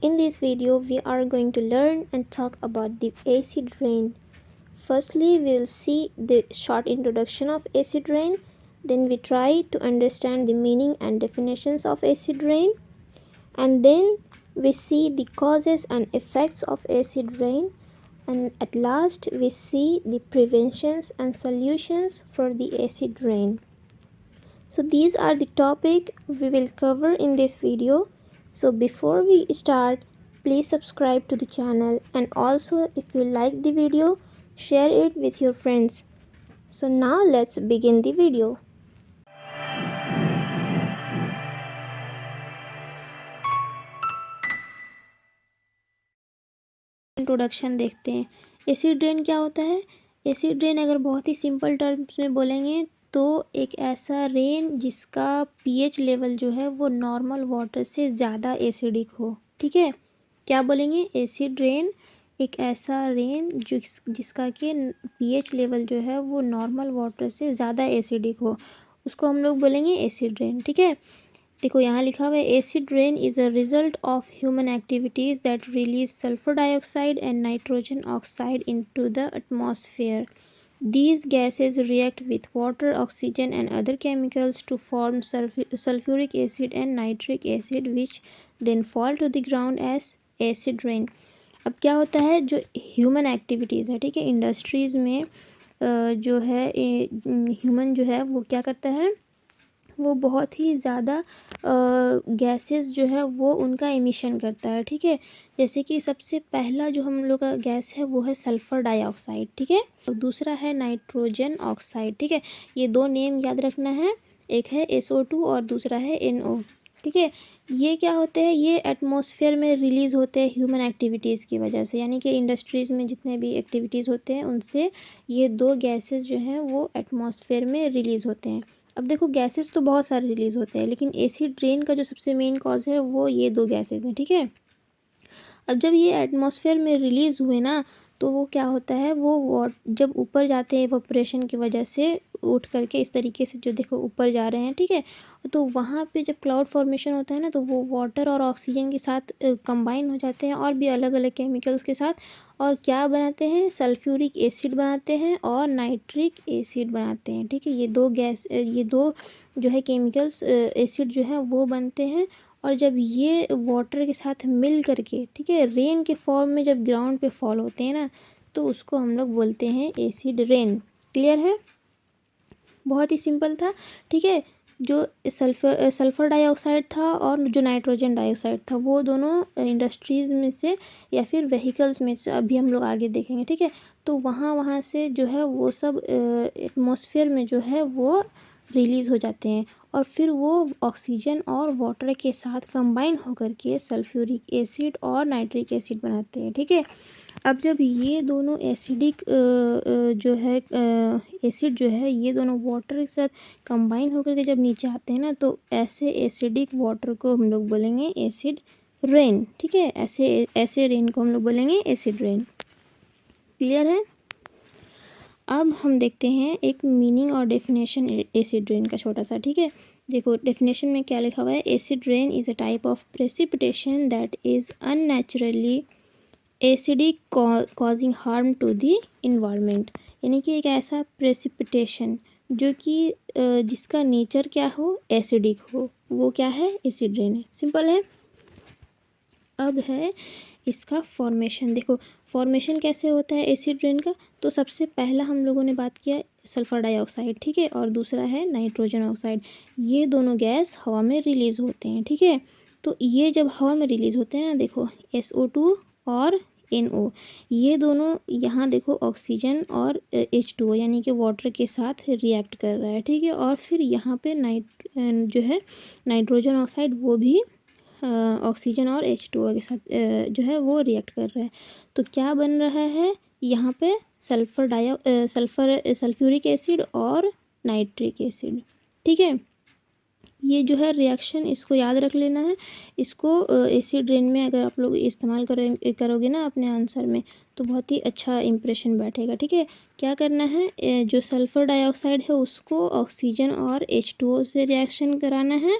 In this video, we are going to learn and talk about the acid rain. Firstly, we will see the short introduction of acid rain. Then we try to understand the meaning and definitions of acid rain. And then we see the causes and effects of acid rain. And at last, we see the preventions and solutions for the acid rain. So these are the topic we will cover in this video. So before we start, please subscribe to the channel, and also if you like the video, share it with your friends. So now let's begin the video. Introduction देखते हैं। Acid rain क्या होता है? Acid rain अगर बहुत ही simple terms में बोलेंगे तो एक ऐसा रेन जिसका पीएच लेवल जो है वो नॉर्मल वाटर से ज़्यादा एसिडिक हो। ठीक है, क्या बोलेंगे? एसिड रेन एक ऐसा रेन जिसका कि पीएच लेवल जो है वो नॉर्मल वाटर से ज़्यादा एसिडिक हो, उसको हम लोग बोलेंगे एसिड रेन। ठीक है, देखो यहाँ लिखा हुआ है acid rain is a result of human activities that release sulphur dioxide and nitrogen oxide into the atmosphere. These gases react with water, oxygen and other chemicals to form sulfuric acid and nitric acid, which then fall to the ground as acid rain. अब क्या होता है, जो human activities है, ठीक है, industries में जो है ह्यूमन जो है वो क्या करता है, वो बहुत ही ज़्यादा गैसेस जो है वो उनका एमिशन करता है। ठीक है, जैसे कि सबसे पहला जो हम लोग का गैस है वो है सल्फ़र डाइऑक्साइड। ठीक है, और दूसरा है नाइट्रोजन ऑक्साइड। ठीक है, ये दो नेम याद रखना है, एक है SO2 और दूसरा है NO। ठीक है, ये क्या होते हैं, ये एटमॉस्फेयर में रिलीज़ होते हैं ह्यूमन एक्टिविटीज़ की वजह से, यानी कि इंडस्ट्रीज़ में जितने भी एक्टिविटीज़ होते हैं उनसे ये दो गैसेस जो हैं वो एटमॉस्फेयर में रिलीज़ होते हैं। अब देखो गैसेस तो बहुत सारे रिलीज़ होते हैं, लेकिन एसिड रेन का जो सबसे मेन कॉज है वो ये दो गैसेस हैं। ठीक है, अब जब ये एटमॉस्फेयर में रिलीज़ हुए ना, तो वो क्या होता है, वो जब ऊपर जाते हैं इवोपरेशन की वजह से उठ करके इस तरीके से जो देखो ऊपर जा रहे हैं। ठीक है, तो वहाँ पे जब क्लाउड फॉर्मेशन होता है ना, तो वो वाटर और ऑक्सीजन के साथ कंबाइन हो जाते हैं और भी अलग अलग केमिकल्स के साथ, और क्या बनाते हैं, सल्फ्यूरिक एसिड बनाते हैं और नाइट्रिक एसिड बनाते हैं। ठीक है, ये दो जो है केमिकल्स एसिड जो है वो बनते हैं, और जब ये वाटर के साथ मिल करके, ठीक है, रेन के फॉर्म में जब ग्राउंड पे फॉल होते हैं ना, तो उसको हम लोग बोलते हैं एसिड रेन। क्लियर है, बहुत ही सिंपल था। ठीक है, जो सल्फ़र डाइऑक्साइड था और जो नाइट्रोजन डाइऑक्साइड था, वो दोनों इंडस्ट्रीज़ में से या फिर व्हीकल्स में से अभी हम लोग आगे देखेंगे। ठीक है, तो वहाँ से जो है वो सब एटमॉस्फेयर में जो है वो रिलीज़ हो जाते हैं, और फिर वो ऑक्सीजन और वाटर के साथ कंबाइन होकर के सल्फ्यूरिक एसिड और नाइट्रिक एसिड बनाते हैं। ठीक है, अब जब ये दोनों एसिडिक जो है एसिड जो है ये दोनों वाटर के साथ कंबाइन होकर के जब नीचे आते हैं ना, तो ऐसे एसिडिक वाटर को हम लोग बोलेंगे एसिड रेन। ठीक है, ऐसे रेन को हम लोग बोलेंगे एसिड रेन। क्लियर है, अब हम देखते हैं एक मीनिंग और डेफिनेशन एसिड रेन का छोटा सा। ठीक है, देखो डेफिनेशन में क्या लिखा हुआ है, acid rain is a type of precipitation that is unnaturally acidic causing harm to the environment. यानी कि एक ऐसा प्रेसिपिटेशन जो कि जिसका नेचर क्या हो, एसिडिक हो, वो क्या है, एसिड रेन है। सिंपल है। अब है इसका फॉर्मेशन। देखो फॉर्मेशन कैसे होता है एसिड रेन का, तो सबसे पहला हम लोगों ने बात किया सल्फ़र डाइऑक्साइड। ठीक है, और दूसरा है नाइट्रोजन ऑक्साइड। ये दोनों गैस हवा में रिलीज़ होते हैं। ठीक है, तो ये जब हवा में रिलीज़ होते हैं ना, देखो SO2 और NO, ये दोनों यहाँ देखो ऑक्सीजन और H2O यानी कि वाटर के साथ रिएक्ट कर रहा है। ठीक है, और फिर यहाँ पे जो है नाइट्रोजन ऑक्साइड वो भी ऑक्सीजन और H2O के साथ जो है वो रिएक्ट कर रहा है। तो क्या बन रहा है यहाँ पे, सल्फ्यूरिक एसिड और नाइट्रिक एसिड। ठीक है, ये जो है रिएक्शन, इसको याद रख लेना है। इसको एसिड रेन में अगर आप लोग इस्तेमाल करोगे ना अपने आंसर में, तो बहुत ही अच्छा इम्प्रेशन बैठेगा। ठीक है, क्या करना है, जो सल्फ़र डाइऑक्साइड है उसको ऑक्सीजन और H2O से रिएक्शन कराना है,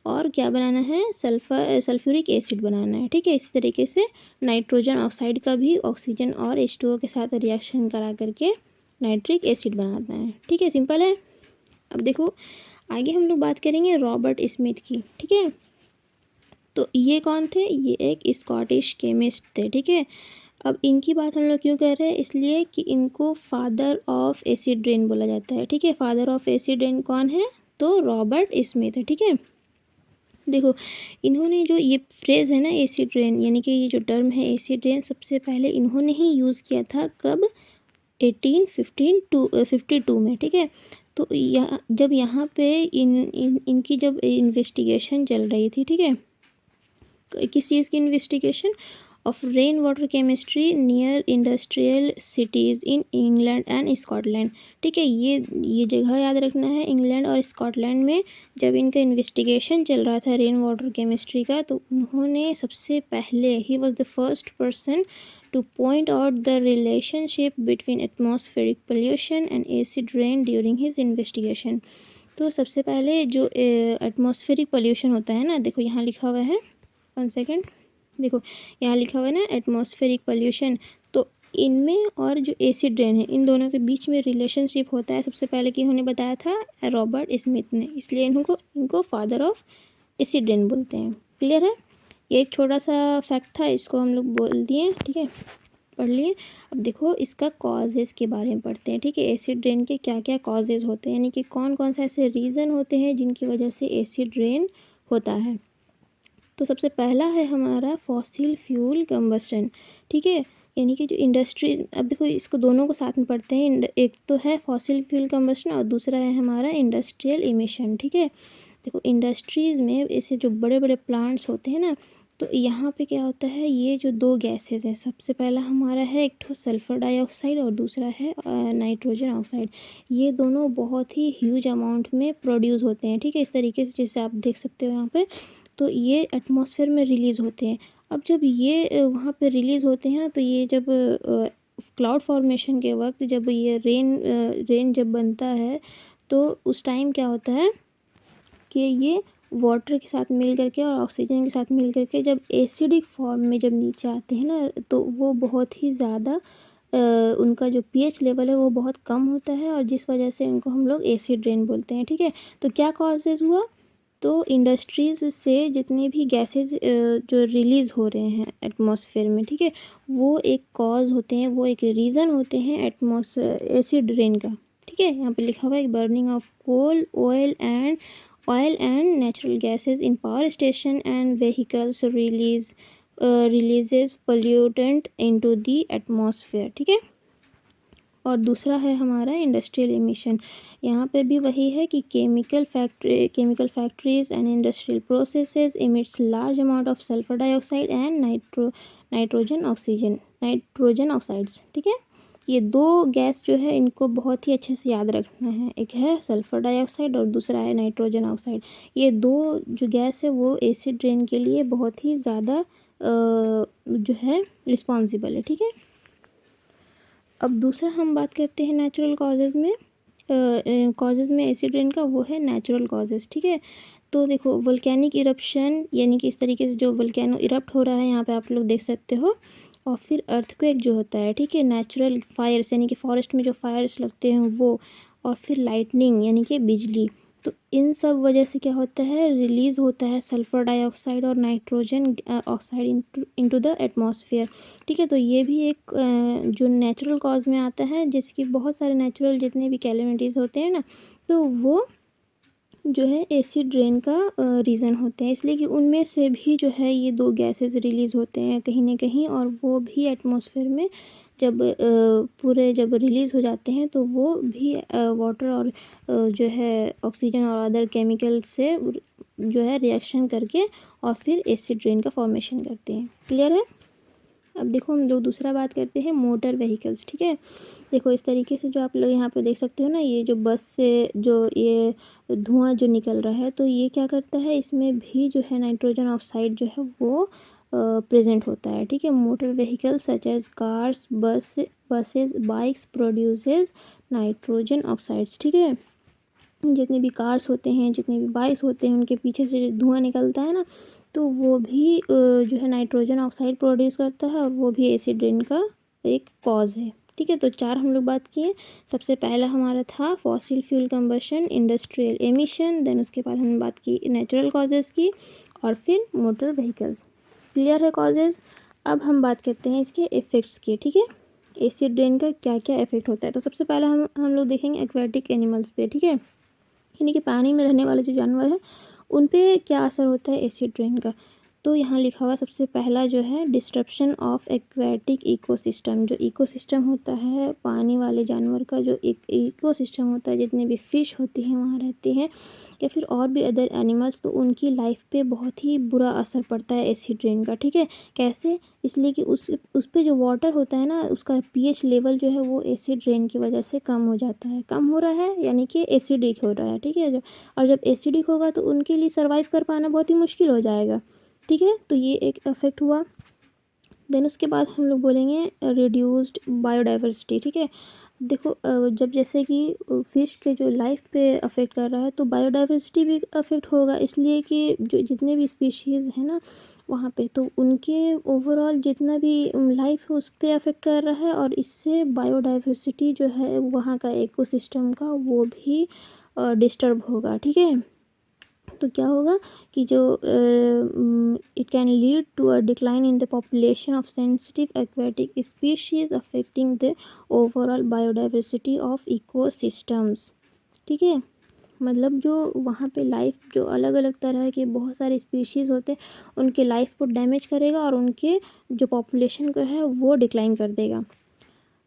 और क्या बनाना है, सल्फ्यूरिक एसिड बनाना है। ठीक है, इसी तरीके से नाइट्रोजन ऑक्साइड का भी ऑक्सीजन और H2O के साथ रिएक्शन करा करके नाइट्रिक एसिड बनाना है। ठीक है, सिंपल है। अब देखो आगे हम लोग बात करेंगे रॉबर्ट स्मिथ की। ठीक है, तो ये कौन थे, ये एक स्कॉटिश केमिस्ट थे। ठीक है, अब इनकी बात हम लोग क्यों कर रहे हैं, इसलिए कि इनको फादर ऑफ एसिड रेन बोला जाता है। ठीक है, फादर ऑफ एसिड रेन कौन है, तो रॉबर्ट स्मिथ है। ठीक है, देखो इन्होंने जो ये फ्रेज़ है ना एसिड रेन, यानी कि ये जो टर्म है एसिड रेन, सबसे पहले इन्होंने ही यूज़ किया था कब, 1852 में। ठीक है, तो जब यहाँ पे इनकी जब इन्वेस्टिगेशन चल रही थी, ठीक है, किस चीज़ की investigation, of rain water chemistry near industrial cities in England and Scotland. ठीक है, ये जगह याद रखना है, इंग्लैंड और स्कॉटलैंड में जब इनका इन्वेस्टिगेशन चल रहा था रेन वाटर केमिस्ट्री का, तो उन्होंने सबसे पहले, he was the first person to point out the relationship between atmospheric pollution and acid rain during his investigation। तो सबसे पहले जो एटमॉस्फेरिक पोल्यूशन होता है ना, देखो यहाँ लिखा हुआ है, 1 सेकेंड, देखो यहाँ लिखा हुआ है ना एटमॉस्फेरिक पोल्यूशन, तो इनमें और जो एसिड रेन है इन दोनों के बीच में रिलेशनशिप होता है, सबसे पहले कि इन्होंने बताया था रॉबर्ट स्मिथ ने, इसलिए इनको फादर ऑफ एसिड रेन बोलते हैं। क्लियर है, ये एक छोटा सा फैक्ट था, इसको हम लोग बोल दिए। ठीक है, पढ़ लिए। अब देखो इसका कॉजेज़ के बारे में पढ़ते हैं। ठीक है, एसिड रेन के क्या क्या कॉजेज़ होते हैं, यानी कि कौन कौन से ऐसे रीज़न होते हैं जिनकी वजह से एसिड रेन होता है। तो सबसे पहला है हमारा फॉसिल फ्यूल कंबस्टन। ठीक है, यानी कि जो इंडस्ट्री, अब देखो इसको दोनों को साथ में पढ़ते हैं, एक तो है फॉसिल फ्यूल कंबस्टन और दूसरा है हमारा इंडस्ट्रियल इमिशन। ठीक है, देखो इंडस्ट्रीज़ में ऐसे जो बड़े बड़े प्लांट्स होते हैं ना, तो यहाँ पे क्या होता है, ये जो दो गैसेस हैं, सबसे पहला हमारा है एक तो सल्फ़र डाइऑक्साइड और दूसरा है नाइट्रोजन ऑक्साइड। ये दोनों बहुत ही ह्यूज अमाउंट में प्रोड्यूस होते हैं। ठीक है, इस तरीके से जैसे आप देख सकते हो यहाँ पे, तो ये एटमॉस्फेयर में रिलीज़ होते हैं। अब जब ये वहाँ पे रिलीज़ होते हैं ना, तो ये जब क्लाउड फॉर्मेशन के वक्त जब ये रेन जब बनता है, तो उस टाइम क्या होता है कि ये वाटर के साथ मिल करके और ऑक्सीजन के साथ मिल करके जब एसिडिक फॉर्म में जब नीचे आते हैं ना, तो वो बहुत ही ज़्यादा उनका जो पीएच लेवल है वो बहुत कम होता है, और जिस वजह से इनको हम लोग एसिड रेन बोलते हैं। ठीक है, तो क्या कॉजेज़ हुआ, तो इंडस्ट्रीज़ से जितने भी गैसेज जो रिलीज़ हो रहे हैं एटमॉस्फेयर में, ठीक है, वो एक कॉज होते हैं, वो एक रीज़न होते हैं एसिड रेन का। ठीक है, यहाँ पे लिखा हुआ है burning of coal, oil and natural gases in power station and vehicles releases pollutant into the atmosphere। ठीक है, और दूसरा है हमारा इंडस्ट्रियल एमिशन। यहाँ पे भी वही है कि chemical factories and industrial processes emits large amount of sulphur dioxide and nitrogen oxides. ठीक है, ये दो गैस जो है इनको बहुत ही अच्छे से याद रखना है, एक है सल्फ़र डाइऑक्साइड और दूसरा है नाइट्रोजन ऑक्साइड। ये दो जो गैस है वो एसिड रेन के लिए बहुत ही ज़्यादा जो है रिस्पॉन्सिबल है। ठीक है, अब दूसरा हम बात करते हैं नेचुरल कॉजेज़ में एसिड रेन का, वो है नेचुरल कॉजेज़। ठीक है, तो देखो वोल्केनिक इरप्शन, यानी कि इस तरीके से जो वोल्केनो इरप्ट हो रहा है, यहाँ पे आप लोग देख सकते हो, और फिर अर्थक्वेक जो होता है। ठीक है, नेचुरल फायर्स, यानी कि फॉरेस्ट में जो फायर्स लगते हैं वो, और फिर लाइटनिंग यानी कि बिजली। तो इन सब वजह से क्या होता है, रिलीज़ होता है सल्फ़र डाइऑक्साइड और nitrogen oxide into the atmosphere. ठीक है, तो ये भी एक जो नेचुरल कॉज में आता है, जैसे कि बहुत सारे नेचुरल जितने भी कैलेमिटीज़ होते हैं ना, तो वो जो है एसिड रेन का रीज़न होते हैं, इसलिए कि उनमें से भी जो है ये दो गैसेस रिलीज़ होते हैं कहीं ना कहीं, और वो भी एटमॉस्फेयर में जब पूरे जब रिलीज़ हो जाते हैं, तो वो भी वाटर और जो है ऑक्सीजन और अदर केमिकल से जो है रिएक्शन करके और फिर एसिड रेन का फॉर्मेशन करते हैं। क्लियर है, अब देखो हम लोग दूसरा बात करते हैं मोटर व्हीकल्स, ठीक है। देखो इस तरीके से जो आप लोग यहाँ पे देख सकते हो ना, ये जो बस से जो ये धुआं जो निकल रहा है, तो ये क्या करता है, इसमें भी जो है नाइट्रोजन ऑक्साइड जो है वो प्रेजेंट होता है, ठीक है। Motor vehicles such as cars, buses, bikes produces nitrogen oxides, ठीक है। जितने भी कार्स होते हैं, जितने भी बाइक्स होते हैं, उनके पीछे से जो धुआं निकलता है ना, तो वो भी जो है नाइट्रोजन ऑक्साइड प्रोड्यूस करता है, और वो भी एसिड रेन का एक कॉज है, ठीक है। तो 4 हम लोग बात किए। सबसे पहला हमारा था fossil fuel combustion, industrial emission, then उसके बाद हमने बात की नेचुरल कॉजेज़ की, और फिर मोटर व्हीकल्स। क्लियर है कॉजेज़। अब हम बात करते हैं इसके इफ़ेक्ट्स की, ठीक है। एसिड रेन का क्या क्या इफेक्ट होता है। तो सबसे पहला हम लोग देखेंगे एक्वेटिक एनिमल्स पे, ठीक है। यानी कि पानी में रहने वाले जो जानवर हैं उन पे क्या असर होता है एसिड रेन का। तो यहाँ लिखा हुआ सबसे पहला जो है डिस्ट्रप्शन ऑफ एक्वेटिक इकोसिस्टम। जो इकोसिस्टम होता है पानी वाले जानवर का, जो एक इकोसिस्टम होता है, जितने भी फिश होती हैं वहाँ रहती हैं, या फिर और भी अदर एनिमल्स, तो उनकी लाइफ पे बहुत ही बुरा असर पड़ता है एसिड रेन का, ठीक है। कैसे? इसलिए कि उस पे जो वाटर होता है ना, उसका पीएच लेवल जो है वो एसिड रेन की वजह से कम हो जाता है। कम हो रहा है यानी कि एसिडिक हो रहा है, ठीक है। और जब एसिडिक होगा तो उनके लिए सर्वाइव कर पाना बहुत ही मुश्किल हो जाएगा, ठीक है। तो ये एक इफेक्ट हुआ। देन उसके बाद हम लोग बोलेंगे रिड्यूस्ड बायोडाइवर्सिटी, ठीक है। देखो जब जैसे कि फ़िश के जो लाइफ पे अफेक्ट कर रहा है, तो बायोडाइवर्सिटी भी अफेक्ट होगा, इसलिए कि जो जितने भी स्पीशीज़ हैं ना वहाँ पे, तो उनके ओवरऑल जितना भी लाइफ है उस पे अफेक्ट कर रहा है, और इससे बायोडाइवर्सिटी जो है वहाँ का इकोसिस्टम का वो भी डिस्टर्ब होगा, ठीक है। तो क्या होगा कि जो it can lead to a decline in the population of sensitive aquatic species affecting the overall biodiversity of ecosystems, ठीक है। मतलब जो वहाँ पे लाइफ, जो अलग अलग तरह के बहुत सारे स्पीशीज़ होते हैं, उनके लाइफ को डैमेज करेगा, और उनके जो पॉपुलेशन को है वो डिक्लाइन कर देगा।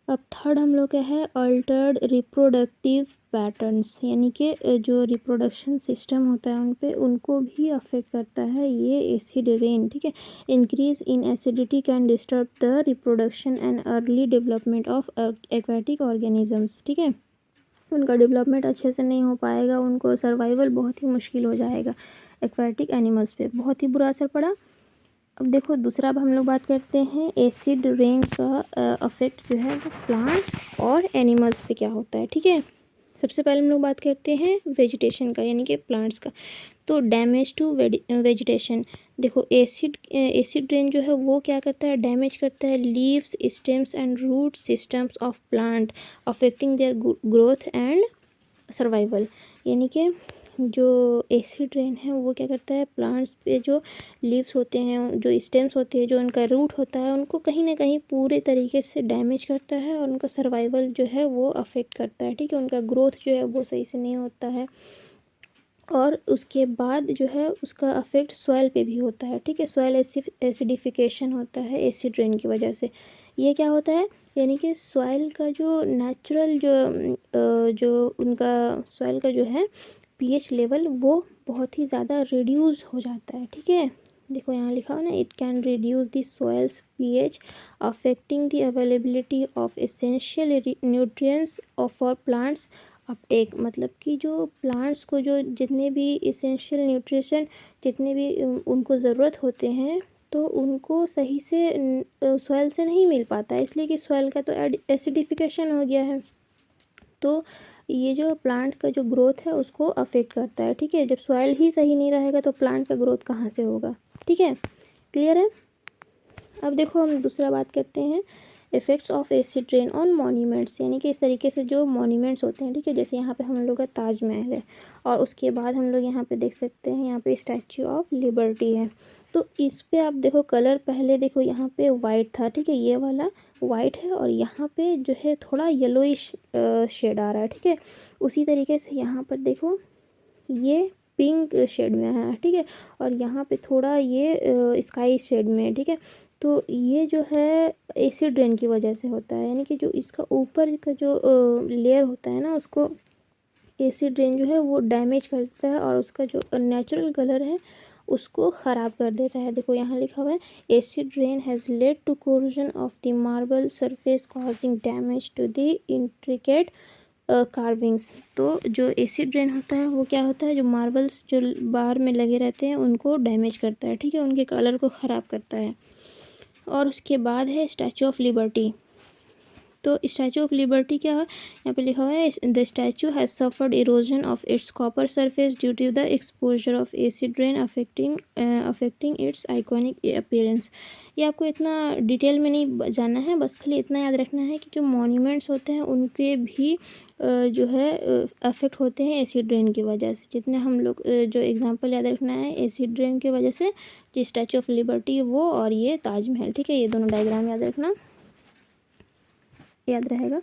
अब थर्ड हम लोग क्या है, अल्टर्ड रिप्रोडक्टिव पैटर्न्स, यानी कि जो रिप्रोडक्शन सिस्टम होता है उन पे, उनको भी अफेक्ट करता है ये एसिड रेन, ठीक है। Increase in acidity can disturb the reproduction and early development of aquatic organisms, ठीक है। उनका डेवलपमेंट अच्छे से नहीं हो पाएगा, उनको सर्वाइवल बहुत ही मुश्किल हो जाएगा। एक्वेटिक एनिमल्स पे बहुत ही बुरा असर पड़ा। अब देखो दूसरा, अब हम लोग बात करते हैं एसिड रेन का अफेक्ट जो है वो प्लांट्स और एनिमल्स पे क्या होता है, ठीक है। सबसे पहले हम लोग बात करते हैं वेजिटेशन का, यानी कि प्लांट्स का। तो डैमेज टू वेजिटेशन। देखो एसिड रेन जो है वो क्या करता है, डैमेज करता है leaves, stems and root systems of plant, affecting their growth and survival. यानी कि जो एसिड रेन है वो क्या करता है, प्लांट्स पे जो लीव्स होते हैं, जो स्टेम्स होते हैं, जो उनका रूट होता है, उनको कहीं ना कहीं पूरे तरीके से डैमेज करता है, और उनका सर्वाइवल जो है वो अफेक्ट करता है, ठीक है। उनका ग्रोथ जो है वो सही से नहीं होता है, और उसके बाद जो है उसका अफेक्ट सॉइल पे भी होता है, ठीक है। सॉइल एसिडिफिकेशन होता है एसिड रेन की वजह से। ये क्या होता है, यानी कि सॉइल का जो नेचुरल जो उनका सॉइल का जो है पीएच लेवल वो बहुत ही ज़्यादा रिड्यूस हो जाता है, ठीक है। देखो यहाँ लिखा हो ना, it can reduce the soils pH affecting the availability of essential nutrients for plants Uptake. मतलब कि जो प्लांट्स को जो जितने भी इसेंशियल न्यूट्रिशन, जितने भी उनको ज़रूरत होते हैं, तो उनको सही से सॉइल से नहीं मिल पाता है, इसलिए कि सॉइल का तो एसिडिफिकेशन हो गया है। तो ये जो प्लांट का जो ग्रोथ है उसको अफेक्ट करता है, ठीक है। जब सॉइल ही सही नहीं रहेगा तो प्लांट का ग्रोथ कहाँ से होगा, ठीक है। क्लियर है। अब देखो हम दूसरा बात करते हैं effects of acid rain on monuments, यानी कि इस तरीके से जो मॉन्यूमेंट्स होते हैं, ठीक है। जैसे यहाँ पे हम लोग का ताजमहल है, और उसके बाद हम लोग यहाँ पे देख सकते हैं यहाँ पे स्टैच्यू ऑफ लिबर्टी है। तो इस पे आप देखो कलर, पहले देखो यहाँ पे वाइट था, ठीक है, ये वाला वाइट है, और यहाँ पे जो है थोड़ा येलोइश शेड आ रहा है, ठीक है। उसी तरीके से यहाँ पर देखो ये पिंक शेड में है, ठीक है, और यहाँ पे थोड़ा ये स्काई शेड में है, ठीक है। तो ये जो है एसिड रेन की वजह से होता है, यानी कि जो इसका ऊपर का जो लेयर होता है ना, उसको एसिड रेन जो है वो डैमेज करता है, और उसका जो नेचुरल कलर है उसको ख़राब कर देता है। देखो यहाँ लिखा हुआ है acid rain has led to corrosion of the marble surface causing damage to the intricate carvings. तो जो एसिड रेन होता है वो क्या होता है, जो मार्बल्स जो बाहर में लगे रहते हैं उनको डैमेज करता है, ठीक है, उनके कलर को ख़राब करता है। और उसके बाद है स्टैचू ऑफ लिबर्टी। तो स्टैचू ऑफ लिबर्टी क्या है, यहाँ पे लिखा हुआ है the statue has suffered erosion of its copper surface due to the exposure of acid rain affecting its iconic appearance. ये आपको इतना डिटेल में नहीं जानना है, बस खाली इतना याद रखना है कि जो मॉन्यूमेंट्स होते हैं उनके भी जो है अफेक्ट होते हैं एसिड रेन की वजह से। जितने हम लोग जो एग्जांपल याद रखना है एसिड रेन की वजह से, जो स्टैचू ऑफ लिबर्टी वो और ये ताजमहल, ठीक है, ये दोनों डायग्राम याद रखना, याद रहेगा।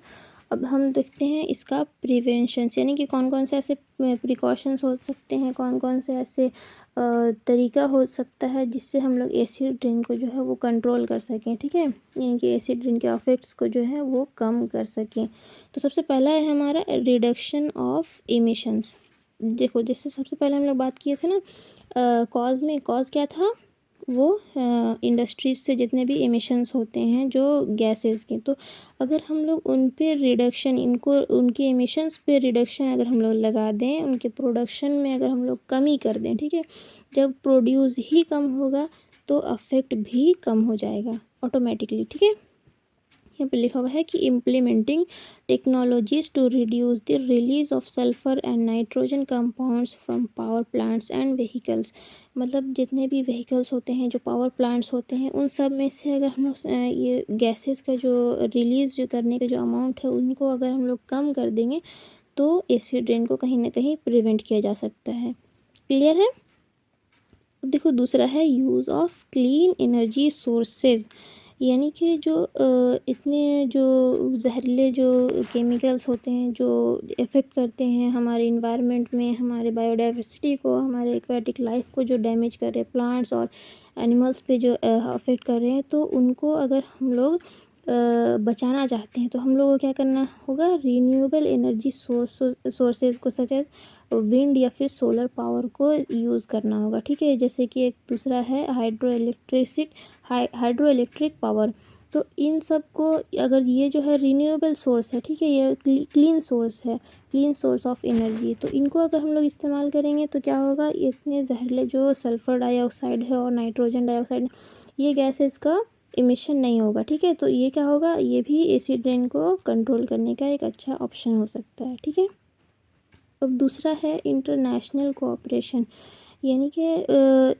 अब हम देखते हैं इसका प्रिवेंशंस, यानी कि कौन कौन से ऐसे प्रिकॉशंस हो सकते हैं, कौन कौन से ऐसे तरीका हो सकता है जिससे हम लोग एसिड रेन को जो है वो कंट्रोल कर सकें, ठीक है, यानी कि एसिड रेन के इफेक्ट्स को जो है वो कम कर सकें। तो सबसे पहला है हमारा रिडक्शन ऑफ इमिशंस। देखो जैसे सबसे पहले हम लोग बात किए थे ना कॉज क्या था, वो इंडस्ट्रीज से जितने भी एमिशंस होते हैं जो गैसेस के, तो अगर हम लोग उन पे रिडक्शन, इनको उनके एमिशंस पे रिडक्शन अगर हम लोग लगा दें, उनके प्रोडक्शन में अगर हम लोग कमी कर दें, ठीक है, जब प्रोड्यूस ही कम होगा तो अफेक्ट भी कम हो जाएगा ऑटोमेटिकली, ठीक है। यहाँ पे लिखा हुआ है कि implementing technologies to reduce the release of sulphur and nitrogen compounds from power plants and vehicles. मतलब जितने भी व्हीकल्स होते हैं, जो पावर प्लांट्स होते हैं, उन सब में से अगर हम लोग ये गैसेस का जो रिलीज़ जो करने का जो अमाउंट है उनको अगर हम लोग कम कर देंगे तो एसिड रेन को कहीं ना कहीं प्रिवेंट किया जा सकता है। क्लियर है। अब देखो दूसरा है use of clean energy sources, यानी कि जो इतने जो जहरीले जो केमिकल्स होते हैं जो इफ़ेक्ट करते हैं हमारे इन्वायरमेंट में, हमारे बायोडाइवर्सिटी को, हमारे एक्वाटिक लाइफ को जो डैमेज कर रहे हैं, प्लांट्स और एनिमल्स पे जो अफेक्ट कर रहे हैं, तो उनको अगर हम लोग बचाना चाहते हैं तो हम लोगों को क्या करना होगा, रीन्यूएबल एनर्जी सोर्सेज को सच एज विंड या फिर सोलर पावर को यूज़ करना होगा, ठीक है। जैसे कि एक दूसरा है हाइड्रो इलेक्ट्रिक पावर। तो इन सब को अगर ये जो है रीन्यूएबल सोर्स है, ठीक है, ये क्लीन सोर्स है, क्लीन सोर्स ऑफ एनर्जी, तो इनको अगर हम लोग इस्तेमाल करेंगे तो क्या होगा, इतने जहरीले जो सल्फ़र डाइऑक्साइड है और नाइट्रोजन डाइऑक्साइड, ये गैसेस का इमिशन नहीं होगा, ठीक है। तो ये क्या होगा, ये भी एसिड रेन को कंट्रोल करने का एक अच्छा ऑप्शन हो सकता है, ठीक है। अब दूसरा है इंटरनेशनल कोऑपरेशन, यानी कि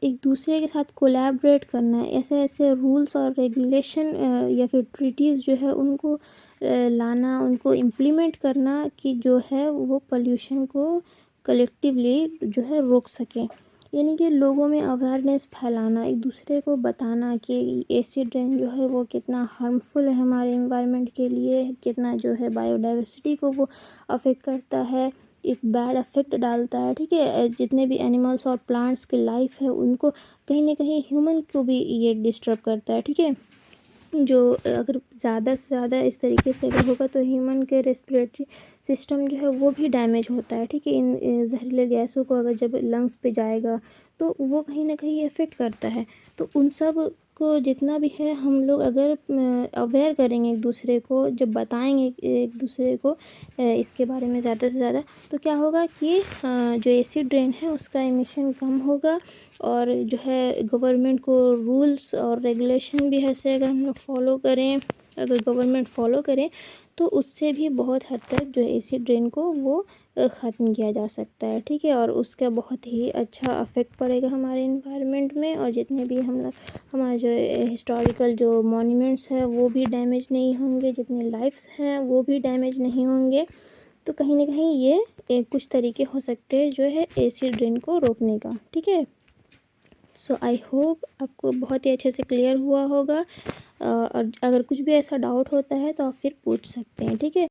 एक दूसरे के साथ कोलैबोरेट करना, ऐसे ऐसे रूल्स और रेगुलेशन या फिर ट्रीटीज़ जो है उनको लाना, उनको इम्प्लीमेंट करना कि जो है वो पोल्यूशन को कलेक्टिवली जो है रोक सकें, यानी कि लोगों में अवेयरनेस फैलाना, एक दूसरे को बताना कि एसिड रेन जो है वो कितना हार्मफुल है हमारे इन्वायरमेंट के लिए, कितना जो है बायोडाइवर्सिटी को वो अफेक्ट करता है, एक बैड इफेक्ट डालता है, ठीक है, जितने भी एनिमल्स और प्लांट्स की लाइफ है उनको कहीं ना कहीं ह्यूमन को भी ये डिस्टर्ब करता है, ठीक है। जो अगर ज़्यादा से ज़्यादा इस तरीके से अगर होगा तो ह्यूमन के रेस्पिरेटरी सिस्टम जो है वो भी डैमेज होता है, ठीक है। इन जहरीले गैसों को अगर जब लंग्स पे जाएगा तो वो कहीं ना कहीं इफ़ेक्ट करता है। तो उन सब को जितना भी है हम लोग अगर अवेयर करेंगे एक दूसरे को, जब बताएंगे एक दूसरे को इसके बारे में ज़्यादा से ज़्यादा, तो क्या होगा कि जो एसिड रेन है उसका एमिशन कम होगा, और जो है गवर्नमेंट को रूल्स और रेगुलेशन भी ऐसे अगर हम लोग फॉलो करें, अगर गवर्नमेंट फॉलो करे तो उससे भी बहुत हद तक जो एसिड रेन को वो ख़त्म किया जा सकता है, ठीक है। और उसका बहुत ही अच्छा अफेक्ट पड़ेगा हमारे इन्वायरमेंट में, और जितने भी हम लोग हमारे जो हिस्टोरिकल जो मॉन्यूमेंट्स हैं वो भी डैमेज नहीं होंगे, जितने लाइफ्स हैं वो भी डैमेज नहीं होंगे। तो कहीं ना कहीं ये कुछ तरीके हो सकते हैं जो है एसिड रेन को रोकने का, ठीक है। सो आई होप आपको बहुत ही अच्छे से क्लियर हुआ होगा, और अगर कुछ भी ऐसा डाउट होता है तो आप फिर पूछ सकते हैं, ठीक है।